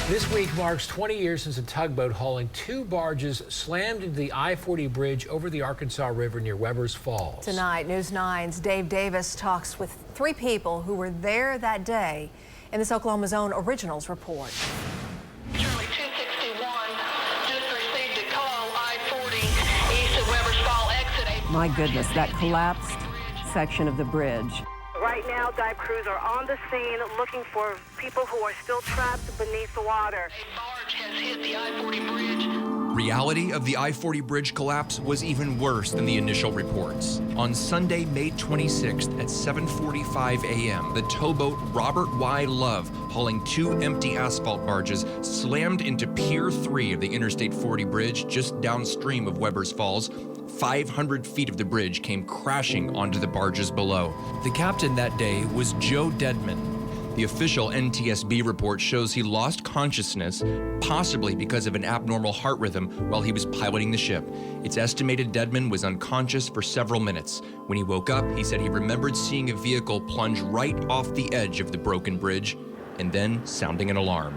This week marks 20 years since a tugboat hauling 2 barges slammed into the I-40 bridge over the Arkansas River near Weber's Falls. Tonight, News 9's Dave Davis talks with 3 people who were there that day in this Oklahoma's own Originals report. Charlie 261 just received a call, I-40 east of Weber's Falls exit. My goodness, that collapsed section of the bridge. Right now, dive crews are on the scene looking for people who are still trapped beneath the water. A barge has hit the I-40 bridge. Reality of the I-40 bridge collapse was even worse than the initial reports. On Sunday, May 26th at 7:45 a.m., the towboat Robert Y. Love, hauling 2 empty asphalt barges, slammed into Pier 3 of the Interstate 40 bridge just downstream of Weber's Falls. 500 feet of the bridge came crashing onto the barges below. The captain that day was Joe Deadman. The official NTSB report shows he lost consciousness, possibly because of an abnormal heart rhythm while he was piloting the ship. It's estimated Deadman was unconscious for several minutes. When he woke up, he said he remembered seeing a vehicle plunge right off the edge of the broken bridge and then sounding an alarm.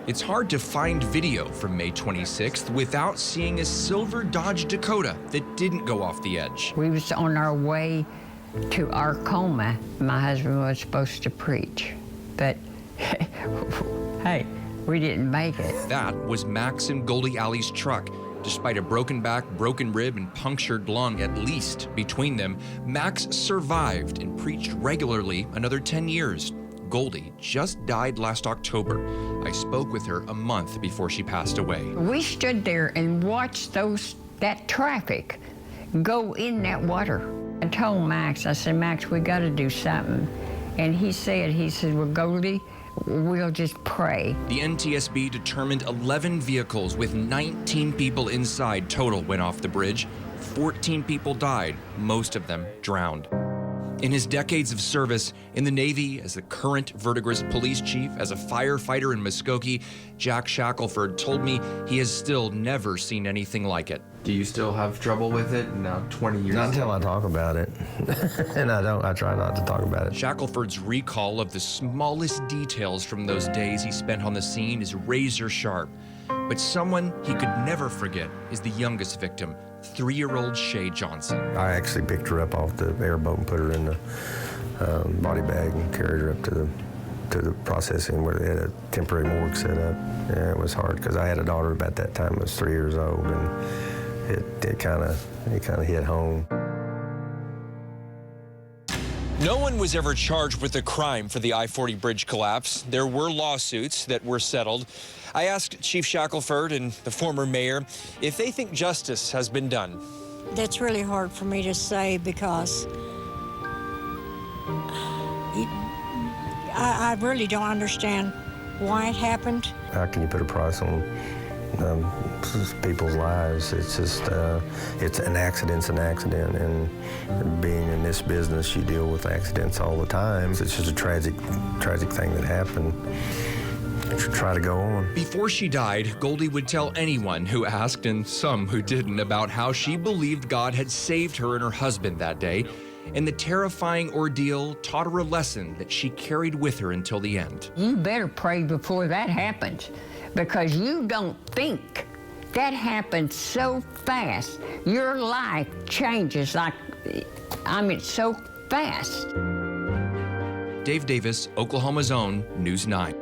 It's hard to find video from May 26th without seeing a silver Dodge Dakota that didn't go off the edge. We was on our way to Arcoma. My husband was supposed to preach, but hey, we didn't make it. That was Max and Goldie Alley's truck. Despite a broken back, broken rib, and punctured lung at least between them, Max survived and preached regularly another 10 years. Goldie just died last October. I spoke with her a month before she passed away. We stood there and watched that traffic go in that water. I told Max, I said, Max, we got to do something. And he said, well, Goldie, we'll just pray. The NTSB determined 11 vehicles with 19 people inside total went off the bridge. 14 people died, most of them drowned. In his decades of service in the Navy, as the current Verdigris police chief, as a firefighter in Muskogee, Jack Shackelford told me he has still never seen anything like it. Do you still have trouble with it now 20 years? Not until I talk about it. And I try not to talk about it. Shackelford's recall of the smallest details from those days he spent on the scene is razor sharp. But someone he could never forget is the youngest victim, 3-year-old Shay Johnson. I actually picked her up off the airboat and put her in the body bag and carried her up to the processing where they had a temporary morgue set up. Yeah, it was hard because I had a daughter about that time that was 3 years old, and it kind of hit home. No one was ever charged with a crime for the I-40 bridge collapse. There were lawsuits that were settled. I asked Chief Shackelford and the former mayor if they think justice has been done. That's really hard for me to say because I really don't understand why it happened. How can you put a price on people's lives? It's just, it's an accident's an accident, and being in this business, you deal with accidents all the time. It's just a tragic thing that happened. Try to go on. Before she died, Goldie would tell anyone who asked, and some who didn't, about how she believed God had saved her and her husband that day, and the terrifying ordeal taught her a lesson that she carried with her until the end. You better pray before that happens, because you don't think that happens so fast. Your life changes so fast. Dave Davis, Oklahoma's own News 9.